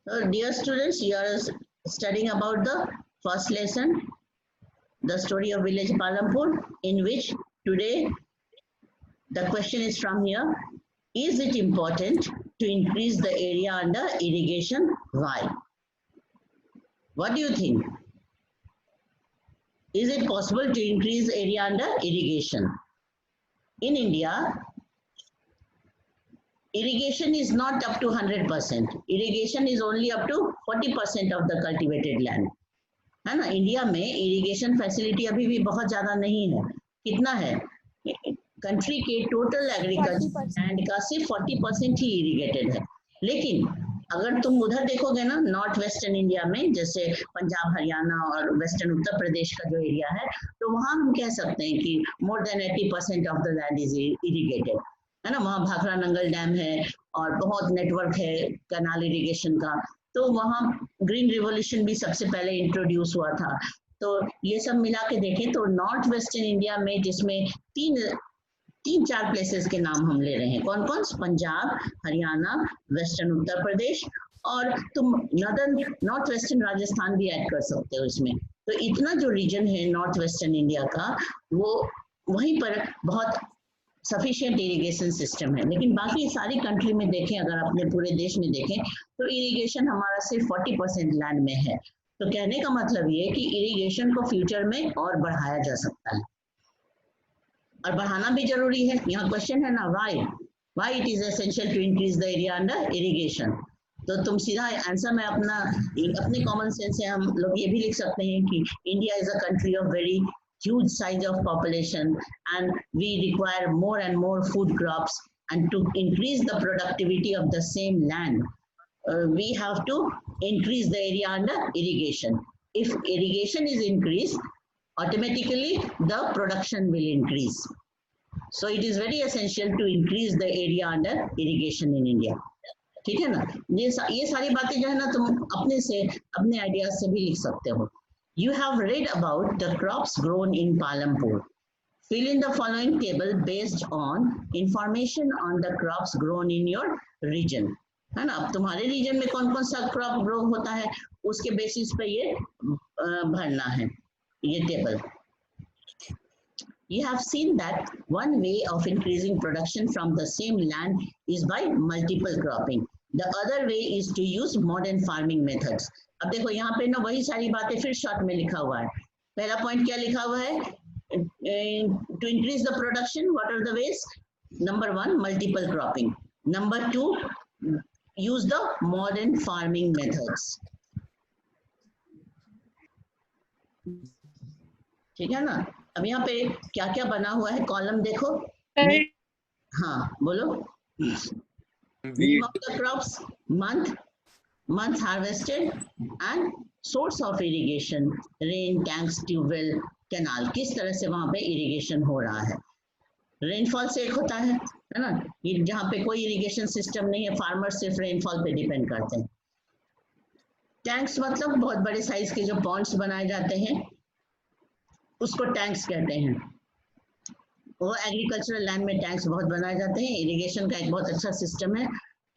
So, dear students, you are studying about the first lesson, the story of village Palampur, in which today the question is from here: is it important to increase the area under irrigation? Why? What do you think? Is it possible to increase area under irrigation? In India, irrigation is not up to 100%. Irrigation is only up to 40% of the cultivated land. है ना? India में irrigation facility अभी भी बहुत ज्यादा नहीं है. कितना है? कंट्री के टोटल एग्रीकल्चर लैंड का सिर्फ 40% ही इरिगेटेड है. लेकिन अगर तुम उधर देखोगे ना, नॉर्थ वेस्टर्न इंडिया में, जैसे पंजाब, हरियाणा और वेस्टर्न उत्तर प्रदेश का जो एरिया है, तो वहाँ हम कह सकते हैं कि more than 80% of the land is irrigated, है ना. वहाँ भाखड़ा नंगल डैम है और बहुत नेटवर्क है कैनाल इरिगेशन का. तो वहाँ ग्रीन रिवॉल्यूशन भी सबसे पहले इंट्रोड्यूस हुआ था. तो ये सब मिला के देखें तो नॉर्थ वेस्टर्न इंडिया में, जिसमें तीन चार प्लेसेस के नाम हम ले रहे हैं. कौन कौन? पंजाब, हरियाणा, वेस्टर्न उत्तर प्रदेश, और तुम नॉर्थ वेस्टर्न राजस्थान भी ऐड कर सकते हो इसमें. तो इतना जो रीजन है नॉर्थ वेस्टर्न इंडिया का, वो वहीं पर बहुत सफिशिएंट इरिगेशन सिस्टम है. लेकिन बाकी सारी कंट्री में देखें, अगर अपने पूरे देश में देखें, तो इरिगेशन हमारा सिर्फ 40% लैंड में है. तो कहने का मतलब ये है कि इरिगेशन को फ्यूचर में और बढ़ाया जा सकता है, और बढ़ाना भी जरूरी है. यहाँ क्वेश्चन है ना, why it is essential to increase the area under irrigation. तो तुम सीधा आंसर में अपने कॉमन सेंस से हम लोग ये भी लिख सकते हैं कि India is a country of very huge size of population, and we require more and more food crops, and to increase the productivity of the same land, we have to increase the area under irrigation. If irrigation is increased, automatically the production will increase. So it is very essential to increase the area under irrigation in India. ठीक है ना. ये सारी बातें जो है ना, तुम अपने आइडियाज से भी लिख सकते हो. You have read about the crops grown in Palampur. Fill in the following table based on information on the crops grown in your region. है ना. अब तुम्हारे रीजन में कौन कौन सा क्रॉप ग्रो होता है, उसके बेसिस पे ये भरना है ये table. You have seen that one way of increasing production from the same land is by multiple cropping. The other way is to use modern farming methods. अब देखो यहाँ पे ना वही सारी बातें फिर शॉर्ट में लिखा हुआ है. पहला पॉइंट क्या लिखा हुआ है? To increase the production, what are the ways? Number 1, multiple cropping. Number 2, use the modern farming methods. ठीक है ना. अब यहाँ पे क्या क्या बना हुआ है, कॉलम देखो. हाँ बोलो. Name of the crops, month harvested, and source of irrigation, rain, tanks, tube-well, canal. किस तरह से वहां पे इरिगेशन हो रहा है. रेनफॉल से एक होता है ना, जहाँ पे कोई इरिगेशन सिस्टम नहीं है, फार्मर सिर्फ रेनफॉल पे डिपेंड करते हैं. टैंक्स मतलब बहुत बड़े साइज के जो पॉन्ड्स बनाए जाते हैं, उसको टैंक्स कहते हैं. वो एग्रीकल्चरल लैंड में टैंक्स बहुत बनाए जाते हैं. इरिगेशन का एक बहुत अच्छा सिस्टम है.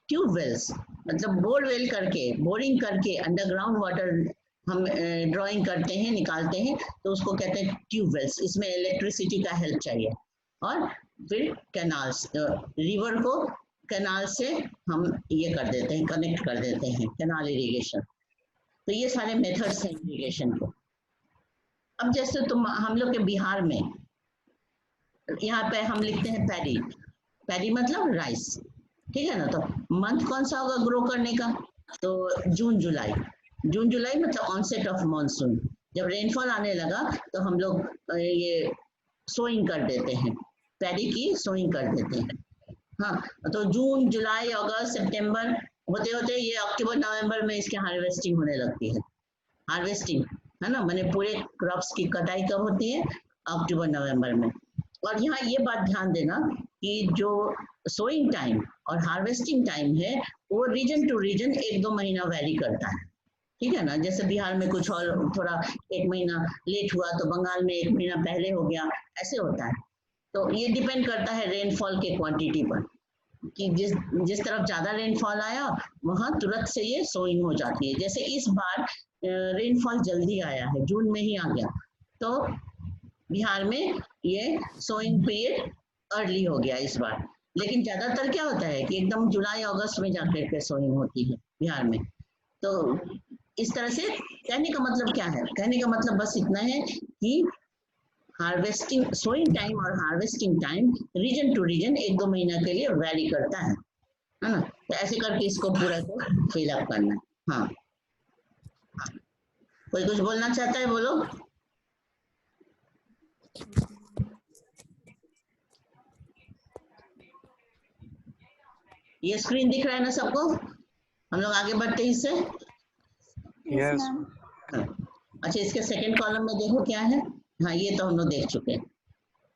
ट्यूबवेल्स मतलब बोरिंग करके अंडरग्राउंड वाटर हम ड्राइंग करते हैं, निकालते हैं, तो उसको कहते हैं ट्यूबवेल्स. इसमें इलेक्ट्रिसिटी का हेल्प चाहिए. और फिर कैनाल्स, रिवर को कैनाल से हम ये कर देते हैं, कनेक्ट कर देते हैं, कैनाल इरिगेशन. तो ये सारे मेथड्स हैं इरिगेशन के. अब जैसे हम लोग के बिहार में यहाँ पे हम लिखते हैं पैडी मतलब राइस. ठीक है ना. तो मंथ कौन सा होगा ग्रो करने का? तो जून जुलाई मतलब ऑनसेट ऑफ मॉनसून. जब रेनफॉल आने लगा तो हम लोग ये सोइंग कर देते हैं, पैडी की सोइंग कर देते हैं. हाँ, तो जून जुलाई अगस्त सितंबर होते होते ये अक्टूबर नवंबर में इसकी हार्वेस्टिंग होने लगती है. हार्वेस्टिंग है ना, मैंने पूरे क्रॉप्स की कटाई कब होती है? अक्टूबर नवंबर में. और यहाँ ये बात ध्यान देना कि जो सोइंग टाइम और हार्वेस्टिंग टाइम है वो रीजन टू रीजन 1-2 महीना वैरी करता है. ठीक है ना. जैसे बिहार में कुछ और थोड़ा 1 महीना लेट हुआ तो बंगाल में 1 महीना पहले हो गया, ऐसे होता है. तो ये डिपेंड करता है रेनफॉल के क्वांटिटी पर. कि जिस तरफ ज्यादा रेनफॉल आया वहां तुरंत से ये सोइंग हो जाती है। जैसे इस बार रेनफॉल जल्दी आया है, जून में ही आ गया, तो बिहार में ये सोइंग पीरियड अर्ली हो गया इस बार। लेकिन ज्यादातर क्या होता है कि एकदम जुलाई अगस्त में जाकर के सोइंग होती है बिहार में। तो इस तरह से कहने का मतलब क्या है, कहने का मतलब बस इतना है कि हार्वेस्टिंग सोइंग टाइम और harvesting time region to region 1-2 महीना के लिए वैरी करता है ना। तो ऐसे करके इसको पूरा को फिल अप करना है। हाँ, कोई कुछ बोलना चाहता है, बोलो। ये स्क्रीन दिख रहा है ना सबको, हम लोग आगे बढ़ते हैं इससे। यस हाँ। अच्छा, इसके सेकंड कॉलम में देखो क्या है। हाँ, ये तो हम लोग देख चुके हैं।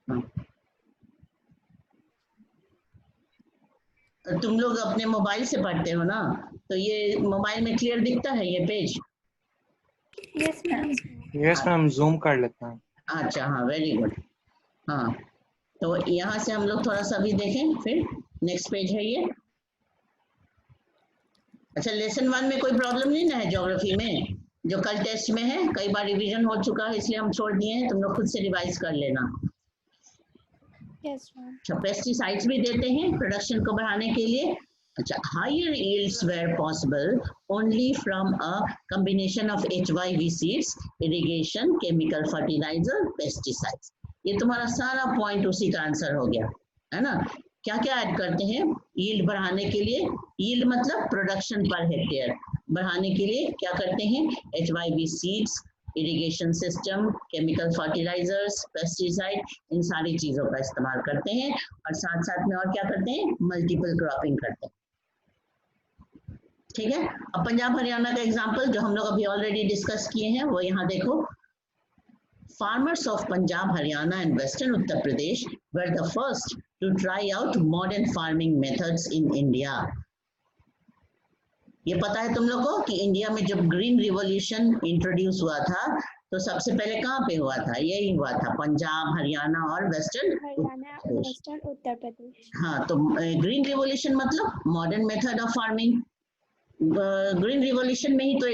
हाँ। तुम लोग अपने मोबाइल से पढ़ते हो ना, तो ये मोबाइल में क्लियर दिखता है ये पेज। यस मैम, जूम कर लेते हैं। अच्छा, हाँ, वेरी गुड। हाँ, तो यहाँ से हम लोग थोड़ा सा भी देखें, फिर नेक्स्ट पेज है ये। अच्छा, लेसन 1 में कोई प्रॉब्लम नहीं ना है ज्योग्राफी में, जो कल टेस्ट में है, कई बार रिवीजन हो चुका है इसलिए हम छोड़ दिए हैं, तुम लोग खुद से रिवाइज कर लेना। अच्छा, पेस्टिसाइड्स भी देते हैं प्रोडक्शन को बढ़ाने के लिए। अच्छा, higher yields were possible only from a combination of HYV seeds, irrigation, chemical fertiliser, pesticides. ये तुम्हारा सारा पॉइंट उसी का आंसर हो गया, है ना। क्या क्या ऐड करते हैं यील्ड बढ़ाने के लिए? यील्ड मतलब प्रोडक्शन पर हेक्टेयर बढ़ाने के लिए क्या करते हैं? HYV seeds, irrigation system, chemical fertilizers, pesticide, इन सारी चीजों का इस्तेमाल करते हैं। और साथ साथ में और क्या करते हैं? मल्टीपल क्रॉपिंग करते हैं। ठीक है, अब पंजाब हरियाणा का एग्जाम्पल जो हम लोग अभी ऑलरेडी डिस्कस किए हैं वो यहाँ देखो। Farmers of Punjab, Haryana and Western Uttar Pradesh were the first to try out modern farming methods in India. ये पता है तुम लोग को कि इंडिया में जब ग्रीन रिवॉल्यूशन इंट्रोड्यूस हुआ था तो सबसे पहले कहाँ पे हुआ था? यही हुआ था, पंजाब, हरियाणा और वेस्टर्न उत्तर प्रदेश। हाँ, तो ग्रीन रिवॉल्यूशन मतलब modern method of farming. Green revolution में ही तो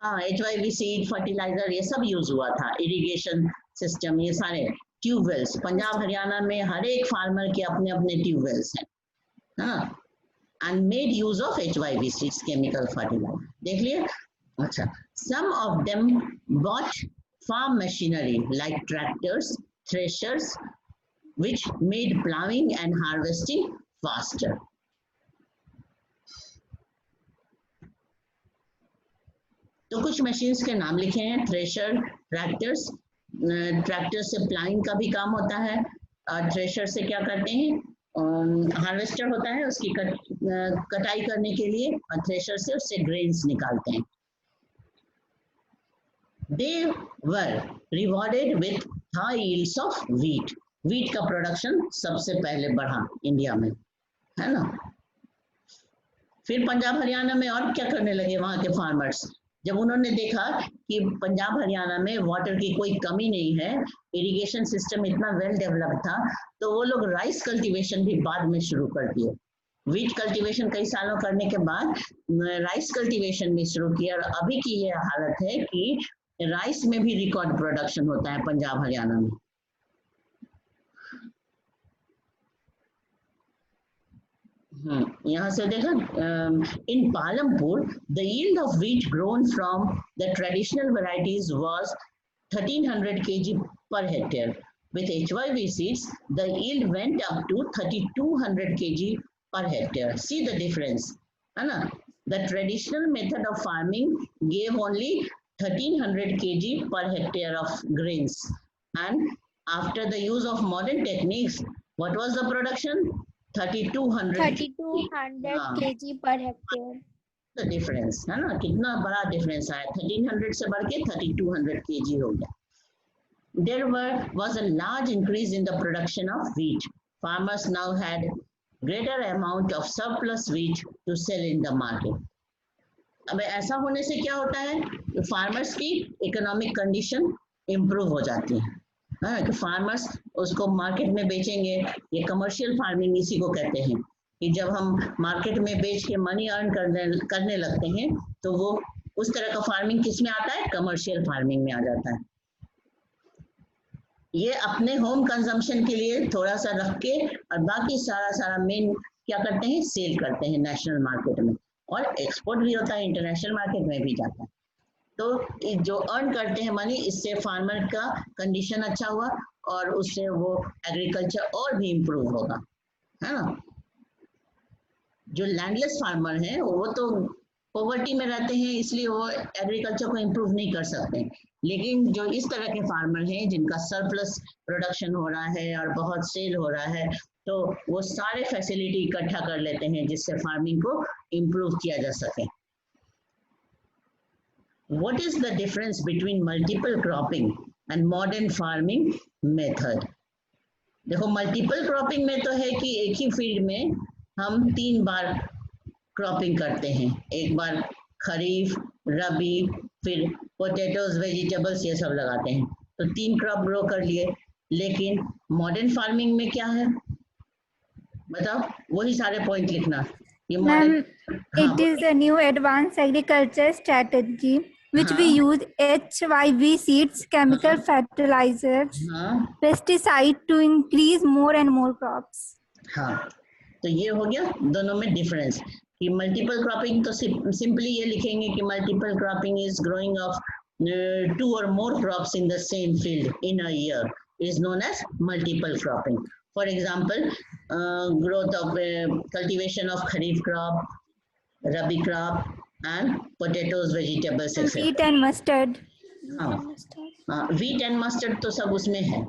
HYV सीड, फर्टिलाइजर, ये सब यूज हुआ था, इरिगेशन सिस्टम, ये सारे ट्यूबवेल्स। पंजाब हरियाणा में हर एक फार्मर के अपने अपने ट्यूबवेल्स हैं, हाँ, and made use of HYV seeds, chemical fertilizer. देख लिए। अच्छा, some of them bought farm machinery like tractors, threshers, which made plowing and harvesting faster. तो कुछ मशीन्स के नाम लिखे हैं, थ्रेशर, ट्रैक्टर्स। ट्रैक्टर से प्लाइंग का भी काम होता है, और थ्रेशर से क्या करते हैं? हार्वेस्टर होता है उसकी कटाई करने के लिए, और थ्रेशर से उससे ग्रेन्स निकालते हैं। They were rewarded with high yields of wheat. Wheat का प्रोडक्शन सबसे पहले बढ़ा इंडिया में, है ना। फिर पंजाब हरियाणा में और क्या करने लगे वहां के फार्मर्स? जब उन्होंने देखा कि पंजाब हरियाणा में वाटर की कोई कमी नहीं है, इरिगेशन सिस्टम इतना वेल डेवलप्ड था, तो वो लोग राइस कल्टीवेशन भी बाद में शुरू कर दिए। वीट कल्टीवेशन कई सालों करने के बाद राइस कल्टीवेशन भी शुरू किया, और अभी की ये हालत है कि राइस में भी रिकॉर्ड प्रोडक्शन होता है पंजाब हरियाणा में। यहाँ से देखा, in Palampur the yield of wheat grown from the traditional varieties was 1300 kg per hectare. With HYV seeds, the yield went up to 3200 kg per hectare. See the difference, है ना? The traditional method of farming gave only 1300 kg per hectare of grains, and after the use of modern techniques, what was the production? 3200 kg per hectare. The difference, है ना, कितना बड़ा difference आया, 1300 से बढ़ के 3200 kg हो गया। There was a large increase in the production of wheat. Farmers now had greater amount of surplus wheat to sell in the market. अब ऐसा होने से क्या होता है? फार्मर्स की इकोनॉमिक कंडीशन इम्प्रूव हो जाती है हाँ, कि फार्मर्स उसको मार्केट में बेचेंगे। ये कमर्शियल फार्मिंग इसी को कहते हैं कि जब हम मार्केट में बेच के मनी अर्न करने लगते हैं तो वो उस तरह का फार्मिंग किस में आता है, कमर्शियल फार्मिंग में आ जाता है। ये अपने होम कंजम्पशन के लिए थोड़ा सा रख के और बाकी सारा मेन क्या करते हैं, सेल करते हैं नेशनल मार्केट में, और एक्सपोर्ट भी होता है, इंटरनेशनल मार्केट में भी जाता है। तो जो अर्न करते हैं मनी, इससे फार्मर का कंडीशन अच्छा हुआ और उससे वो एग्रीकल्चर और भी इम्प्रूव होगा, है ना। जो लैंडलेस फार्मर हैं वो तो पॉवर्टी में रहते हैं, इसलिए वो एग्रीकल्चर को इम्प्रूव नहीं कर सकते। लेकिन जो इस तरह के फार्मर हैं जिनका सरप्लस प्रोडक्शन हो रहा है और बहुत सेल हो रहा है, तो वो सारे फैसिलिटी इकट्ठा कर लेते हैं जिससे फार्मिंग को इम्प्रूव किया जा सके। What is the difference between multiple cropping and modern farming method? देखो, मल्टीपल क्रॉपिंग में तो है कि एक ही फील्ड में हम 3 बार क्रॉपिंग करते हैं, एक बार खरीफ, रबी, फिर पोटैटोज, वेजिटेबल्स ये सब लगाते हैं, तो 3 क्रॉप ग्रो कर लिए। लेकिन मॉडर्न फार्मिंग में क्या है बताओ, वही सारे पॉइंट लिखना। ये Ma'am, हाँ, it is a new advanced agriculture strategy which we हाँ, use HYV seeds, chemical fertilizers, हाँ, pesticide to increase more and more crops. हाँ, तो ये हो गया दोनों में डिफरेंस कि मल्टीपल क्रॉपिंग तो सिंपली ये लिखेंगे कि multiple cropping is growing of 2 or more crops in the same field in a year is known as multiple cropping. For example, growth of cultivation of kharif crop, rabi crop and potatoes, vegetables, And etc. wheat and mustard. हाँ, wheat and mustard तो सब उसमें है,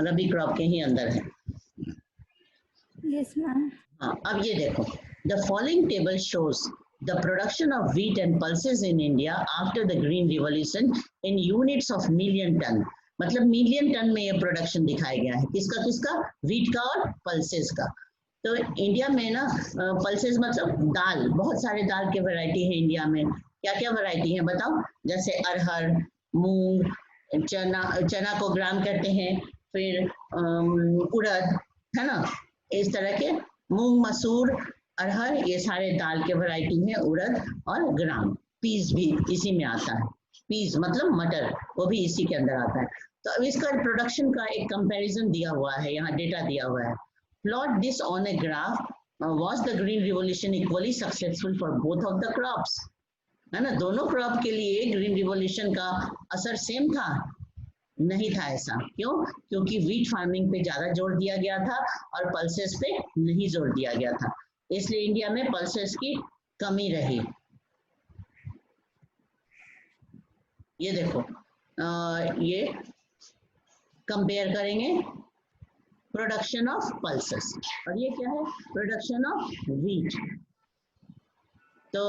रबी crop के ही अंदर है। Yes, ma'am. हाँ, अब ये देखो, the following table shows the production of wheat and pulses in India after the Green Revolution in units of million ton। मतलब मिलियन टन में ये प्रोडक्शन दिखाया गया है, किसका किसका, व्हीट का और पल्सेस का। तो इंडिया में ना पल्सेस मतलब दाल, बहुत सारे दाल के वैरायटी है इंडिया में। क्या क्या वैरायटी है बताओ, जैसे अरहर, मूंग, चना को ग्राम कहते हैं, फिर उड़द, है ना, इस तरह के मूंग, मसूर, अरहर, ये सारे दाल के वैरायटी हैं, उड़द और ग्राम। पीस भी इसी में आता है, पीस मतलब मटर, वो भी इसी के अंदर आता है। तो अब इसका प्रोडक्शन का एक कंपैरिजन दिया हुआ है, यहाँ डेटा दिया हुआ है। Plot this on a graph, was the green revolution equally successful for both of the crops, है ना। दोनों क्रॉप के लिए ग्रीन रिवॉल्यूशन का असर सेम था? नहीं था ऐसा। क्यों? क्योंकि व्हीट फार्मिंग पे ज्यादा जोर दिया गया था और पल्सेस पे नहीं जोर दिया गया था, इसलिए इंडिया में पल्सेस की कमी रही। ये देखो, ये कंपेयर करेंगे प्रोडक्शन ऑफ पल्सेस, और ये क्या है, प्रोडक्शन ऑफ व्हीट। तो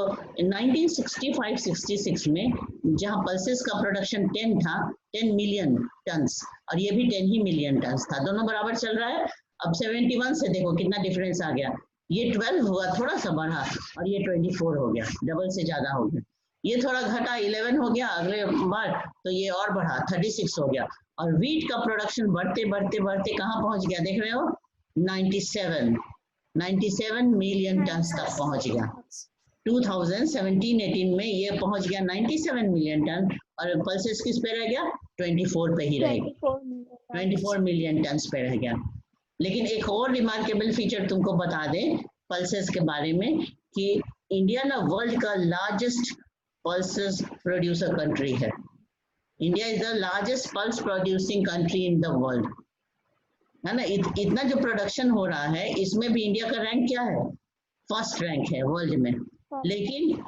1965-66 में जहां पल्सेस का प्रोडक्शन 10 था, 10 मिलियन टन्स, और ये भी 10 ही मिलियन टन्स था, दोनों बराबर चल रहा है। अब 71 से देखो कितना डिफरेंस आ गया, ये 12 हुआ, थोड़ा सा बढ़ा, और ये 24 हो गया, डबल से ज्यादा हो गया। ये थोड़ा घटा, 11 हो गया अगले बार, तो ये और बढ़ा, 36 हो गया। और व्हीट का प्रोडक्शन बढ़ते बढ़ते बढ़ते कहाँ पहुंच गया, देख रहे हो, 97 मिलियन टन तक पहुंच गया। 2017-18 में ये पहुंच गया 97 मिलियन टन, और पल्सेस किस पे रह गया, 24 पे ही रह गया, 24 मिलियन टन पे रह गया। लेकिन एक और रिमार्केबल फीचर तुमको बता दें पल्सेस के बारे में, कि इंडिया ना वर्ल्ड का लार्जेस्ट पल्सेस प्रोड्यूसर कंट्री है। India is the largest pulse producing country in the world, है ना। इतना जो प्रोडक्शन हो रहा है, इसमें भी इंडिया का रैंक क्या है, फर्स्ट रैंक है वर्ल्ड में। लेकिन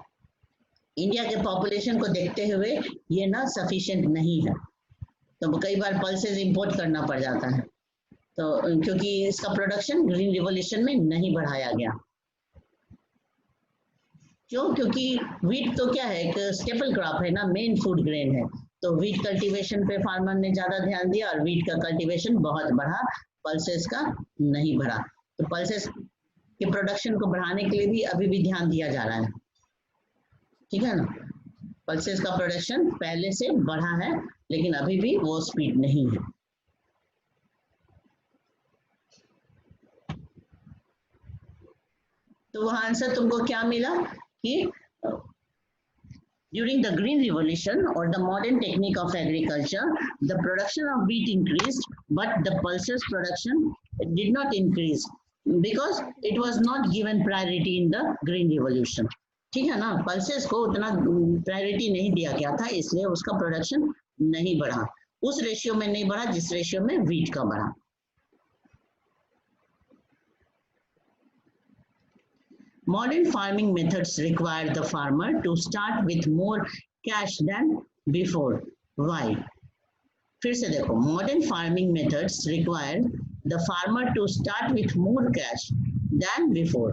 इंडिया के पॉपुलेशन को देखते हुए ये ना सफिशिएंट नहीं है, तो कई बार पल्सेस इंपोर्ट करना पड़ जाता है, तो क्योंकि इसका प्रोडक्शन ग्रीन रिवॉल्यूशन में नहीं बढ़ाया गया। क्यों? क्योंकि व्हीट तो क्या है, एक स्टेपल क्रॉप है ना, मेन फूड ग्रेन है, तो व्हीट कल्टीवेशन पे फार्मर ने ज्यादा ध्यान दिया और व्हीट का कल्टीवेशन बहुत बढ़ा, पल्सेस का नहीं बढ़ा। तो पल्सेस के प्रोडक्शन को बढ़ाने के लिए भी अभी भी ध्यान दिया जा रहा है, ठीक है ना। पल्सेस का प्रोडक्शन पहले से बढ़ा है, लेकिन अभी भी वो स्पीड नहीं है। तो वहां आंसर तुमको क्या मिला कि during the green revolution or the modern technique of agriculture, the production of wheat increased, but the pulses production did not increase because it was not given priority in the green revolution. ठीक है ना, pulses को उतना priority नहीं दिया गया था, इसलिए उसका प्रोडक्शन नहीं बढ़ा, उस रेशियो में नहीं बढ़ा जिस रेशियो में व्हीट का बढ़ा. Modern farming methods require the farmer to start with more cash than before. Why? फिर से देखो, modern farming methods require the farmer to start with more cash than before.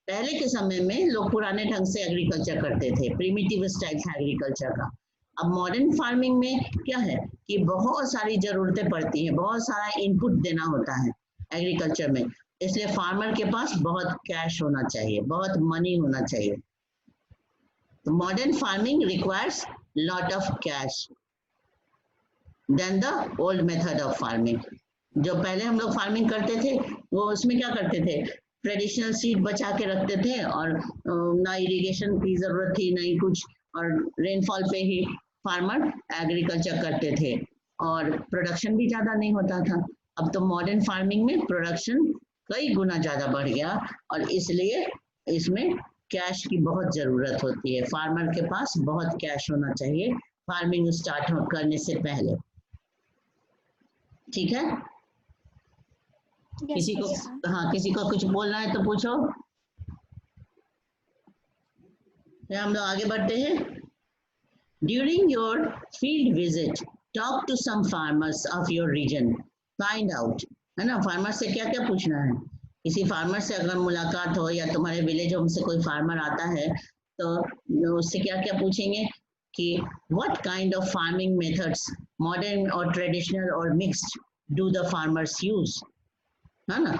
पहले के समय में लोग पुराने ढंग से एग्रीकल्चर करते थे, प्रिमिटिव स्टाइल था एग्रीकल्चर का. अब मॉडर्न फार्मिंग में क्या है कि बहुत सारी जरूरतें पड़ती हैं, बहुत सारा इनपुट देना होता है एग्रीकल्चर में, इसलिए फार्मर के पास बहुत कैश होना चाहिए, बहुत मनी होना चाहिए. तो modern farming requires lot of cash then the old method of farming. जो पहले हम लोग फार्मिंग करते थे वो उसमें क्या करते थे, ट्रेडिशनल सीड बचा के रखते थे और ना इरिगेशन की जरूरत थी नहीं कुछ, और रेनफॉल पे ही फार्मर एग्रीकल्चर करते थे और प्रोडक्शन भी ज्यादा नहीं होता था. अब तो मॉडर्न फार्मिंग में प्रोडक्शन कई गुना ज्यादा बढ़ गया और इसलिए इसमें कैश की बहुत जरूरत होती है, फार्मर के पास बहुत कैश होना चाहिए फार्मिंग स्टार्ट करने से पहले. ठीक है, किसी को हाँ किसी को कुछ बोलना है तो पूछो, फिर हम लोग आगे बढ़ते हैं. During your field visit talk to some farmers of your region, find out, है ना, फार्मर से क्या क्या पूछना है. किसी फार्मर से अगर मुलाकात हो या तुम्हारे विलेज होम से कोई फार्मर आता है तो उससे क्या क्या पूछेंगे कि what kind of farming methods, modern और ट्रेडिशनल और mixed, do the farmers use, है ना.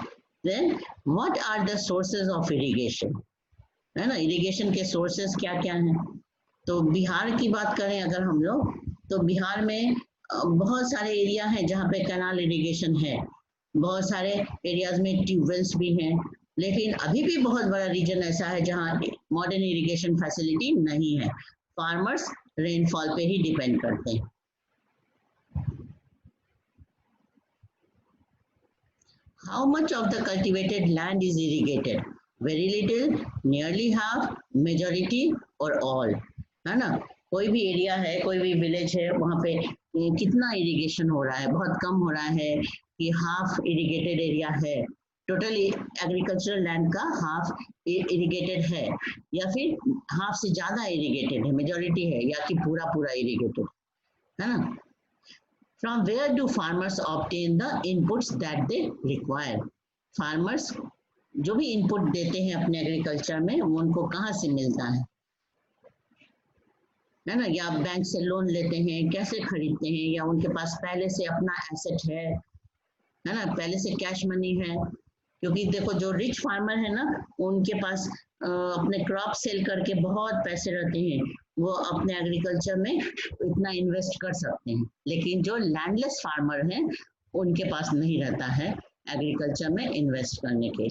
Then what are the sources of irrigation, है ना, इरिगेशन के सोर्सेज क्या क्या हैं. तो बिहार की बात करें अगर हम लोग, तो बिहार में बहुत सारे एरिया हैं जहाँ पे कैनाल इरिगेशन है, बहुत सारे एरियाज में ट्यूबवेल्स भी हैं, लेकिन अभी भी बहुत बड़ा रीजन ऐसा है जहाँ मॉडर्न इरिगेशन फैसिलिटी नहीं है. फार्मर्स रेनफॉल पे ही डिपेंड करते हैं. How much of the cultivated land is irrigated? Very little, nearly half, majority or all, है ना. कोई भी एरिया है, कोई भी विलेज है, वहाँ पे कितना इरिगेशन हो रहा है, बहुत कम हो रहा है कि हाफ इरिगेटेड एरिया है, टोटल एग्रीकल्चरल लैंड का हाफ इरिगेटेड है या फिर हाफ से ज्यादा इरिगेटेड है, मेजॉरिटी है, या कि पूरा पूरा इरिगेटेड, है ना. From where do farmers obtain the inputs that they require? Farmers जो भी इनपुट देते हैं अपने एग्रीकल्चर में वो उनको कहाँ से मिलता है ना, या बैंक से लोन लेते हैं, कैसे खरीदते हैं, या उनके पास पहले से अपना एसेट है ना, पहले से कैश मनी है. क्योंकि देखो जो रिच फार्मर है ना, उनके पास अपने क्रॉप सेल करके बहुत पैसे रहते हैं, वो अपने एग्रीकल्चर में इतना इन्वेस्ट कर सकते हैं. लेकिन जो लैंडलेस फार्मर हैं उनके पास नहीं रहता है एग्रीकल्चर में इन्वेस्ट करने के.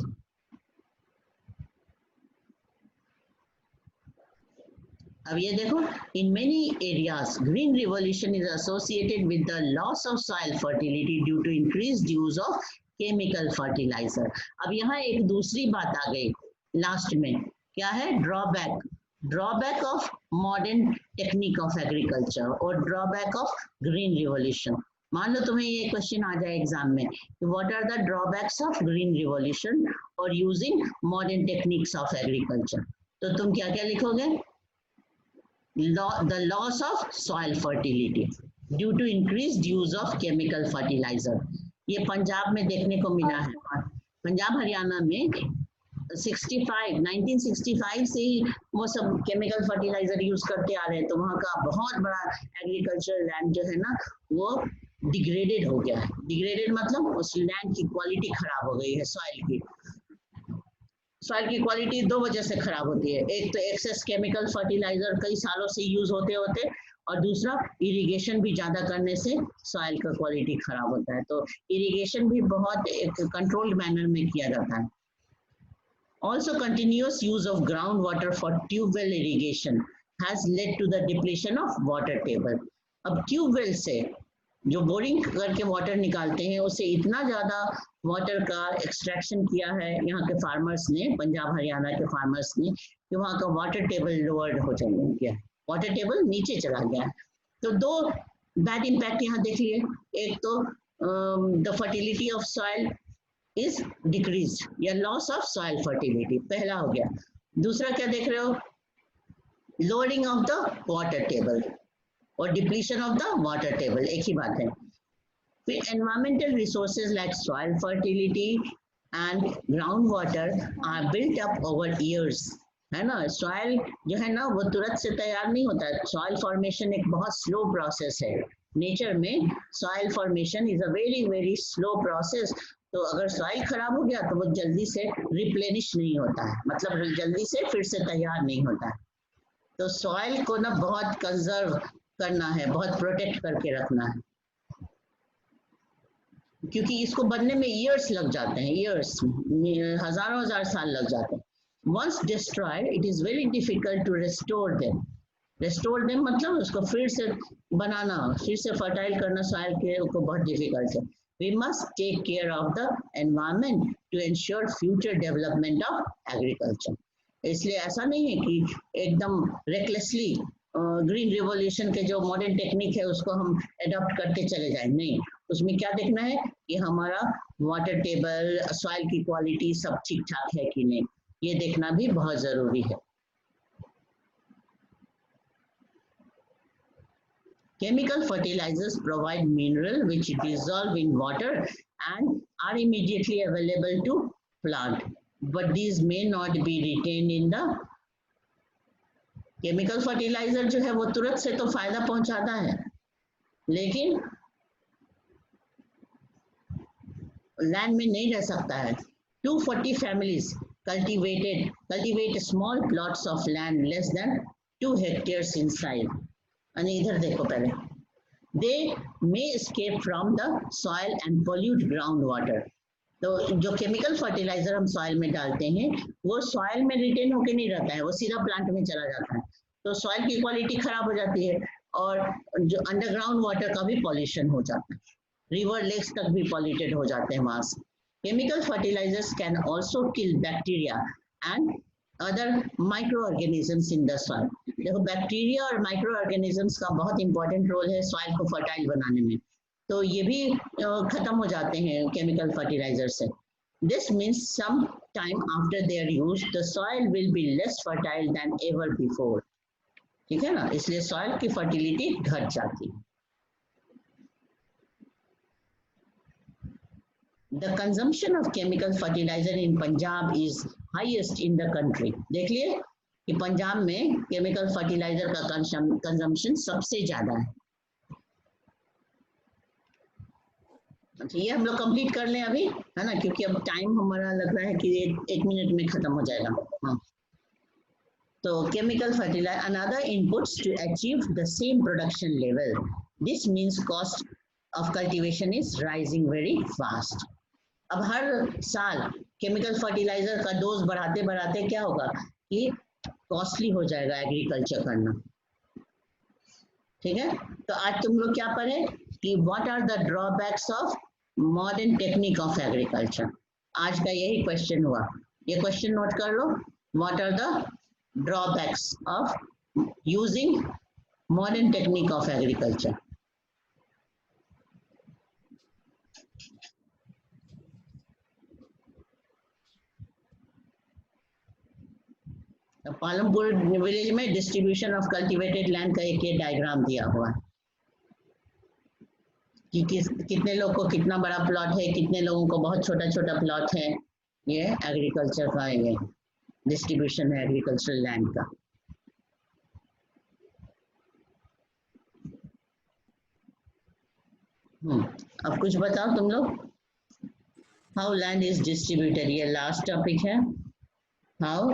अब ये देखो, in many areas green revolution is associated with the loss of soil fertility due to increased use of chemical fertiliser. अब यहाँ एक दूसरी बात आ गई लास्ट में, क्या है, drawback of modern technique of agriculture और ड्रॉबैक ऑफ ग्रीन रिवॉल्यूशन. मान लो तुम्हें ये क्वेश्चन आ जाए एग्जाम में, what are the drawbacks of green revolution और using modern techniques of agriculture, तो तुम क्या क्या लिखोगे. The loss of soil fertility due to increased use of chemical fertilizer. ये पंजाब में देखने को मिला है. पंजाब हरियाणा में 1965 से ही वो सब केमिकल फर्टिलाइजर यूज करते आ रहे हैं, तो वहाँ का बहुत बड़ा एग्रीकल्चर लैंड जो है ना वो डिग्रेडेड हो गया है. डिग्रेडेड मतलब उस लैंड की क्वालिटी खराब हो गई है. सॉइल की क्वालिटी दो वजह से खराब होती है, एक तो एक्सेस केमिकल फर्टिलाइजर कई सालों से यूज होते होते, और दूसरा इरिगेशन भी ज्यादा करने से सॉइल का क्वालिटी खराब होता है. तो इरिगेशन भी बहुत एक कंट्रोल्ड मैनर में किया जाता है. Also, continuous use of groundwater for tube well irrigation has led to the depletion of water table. अब ट्यूब वेल से जो बोरिंग करके वाटर निकालते हैं उससे इतना ज़्यादा वाटर का एक्सट्रैक्शन किया है यहाँ के फार्मर्स ने, पंजाब हरियाणा के फार्मर्स ने, कि वहाँ का वाटर टेबल लोअर्ड हो गया, वाटर टेबल नीचे चला गया। तो दो बैड इम्पैक्ट यहाँ देख लिए, एक तो the fertility of soil is decrease या लॉस ऑफ सॉइल फर्टिलिटी, पहला हो गया। दूसरा क्या देख रहे हो, lowering of the water table और depletion of the water table, एक ही बात है। फिर environmental resources like soil fertility and ground water are built up over years, है ना। सॉइल जो है ना वो तुरंत से तैयार नहीं होता है, सॉइल फॉर्मेशन एक बहुत स्लो प्रोसेस है। नेचर में soil formation is a very very slow process. तो अगर सॉइल खराब हो गया तो वो जल्दी से रिप्लेनिश नहीं होता है, मतलब जल्दी से फिर से तैयार नहीं होता है। तो सॉइल को ना बहुत कंजर्व करना है, बहुत प्रोटेक्ट करके रखना है, क्योंकि इसको बनने में ईयर्स लग जाते हैं, ईयर्स, हजारों हजार साल लग जाते हैं। Once destroyed it is very difficult to restore them. Restore them मतलब उसको फिर से बनाना, फिर से फर्टाइल करना सॉइल के को बहुत डिफिकल्ट है। We must take care of the environment to ensure future development of agriculture. इसलिए ऐसा नहीं है कि एकदम रेकलेसली ग्रीन रिवॉल्यूशन के जो मॉडर्न टेक्निक है उसको हम अडॉप्ट करते चले जाएं, नहीं। उसमें क्या देखना है कि हमारा वाटर टेबल, सॉइल की क्वालिटी सब ठीक ठाक है कि नहीं, ये देखना भी बहुत जरूरी है। Chemical fertilizers provide mineral which dissolve in water and are immediately available to plant, but these may not be retained in the chemical fertiliser जो है वो तुरंत से तो फायदा पहुंचाता है, लेकिन लैंड में नहीं रह सकता है। 240 families cultivate small plots of land less than 2 hectares in size. and इधर देखो पहले, they may escape from the soil and pollute groundwater. तो जो केमिकल फर्टिलाइजर हम सॉइल में डालते हैं वो सॉइल में रिटेन होके नहीं रहता है, वो सीधा प्लांट में चला जाता है, तो सॉइल की क्वालिटी खराब हो जाती है और जो अंडरग्राउंड वाटर का भी पॉल्यूशन हो जाता है, रिवर लेक्स तक भी पॉल्यूटेड हो जाते हैं वहां से। Chemical fertilisers can also kill bacteria and other microorganisms in the soil. देखो बैक्टीरिया और माइक्रो ऑर्गेनिजम्स का बहुत इंपॉर्टेंट रोल है सॉइल को फर्टाइल बनाने में, तो ये भी खत्म हो जाते हैं केमिकल फर्टिलाइजर से। This means some time after their use the soil will be less fertile than ever before, ठीक है ना, इसलिए सॉइल की फर्टिलिटी घट जाती है। The consumption of chemical fertilizer in Punjab is highest in the country. देख लिए कि पंजाब में केमिकल फर्टिलाइजर का कंजम्पशन सबसे ज्यादा है। अच्छा ये हम लोग कंप्लीट कर लें अभी, है ना, क्योंकि अब टाइम हमारा लग रहा है कि एक मिनट में खत्म हो जाएगा। हाँ, तो chemical fertiliser another inputs to achieve the same production level, this means cost of cultivation is rising very fast. अब हर साल केमिकल फर्टिलाइजर का डोज बढ़ाते बढ़ाते क्या होगा कि कॉस्टली हो जाएगा एग्रीकल्चर करना, ठीक है। तो आज तुम लोग क्या पढ़े कि what are the drawbacks of modern technique of agriculture, आज का यही क्वेश्चन हुआ, ये क्वेश्चन नोट कर लो। What are the drawbacks of using modern technique of agriculture. Palampur village में डिस्ट्रीब्यूशन ऑफ कल्टीवेटेड लैंड का एक ये डायग्राम दिया हुआ है कि कितने लोग को कितना बड़ा प्लॉट है, कितने लोगों को बहुत छोटा छोटा प्लॉट है। ये एग्रीकल्चर का ये डिस्ट्रीब्यूशन है एग्रीकल्चरल लैंड का। अब कुछ बताओ तुम लोग, हाउ लैंड इज डिस्ट्रीब्यूटेड, ये लास्ट टॉपिक है। हाउ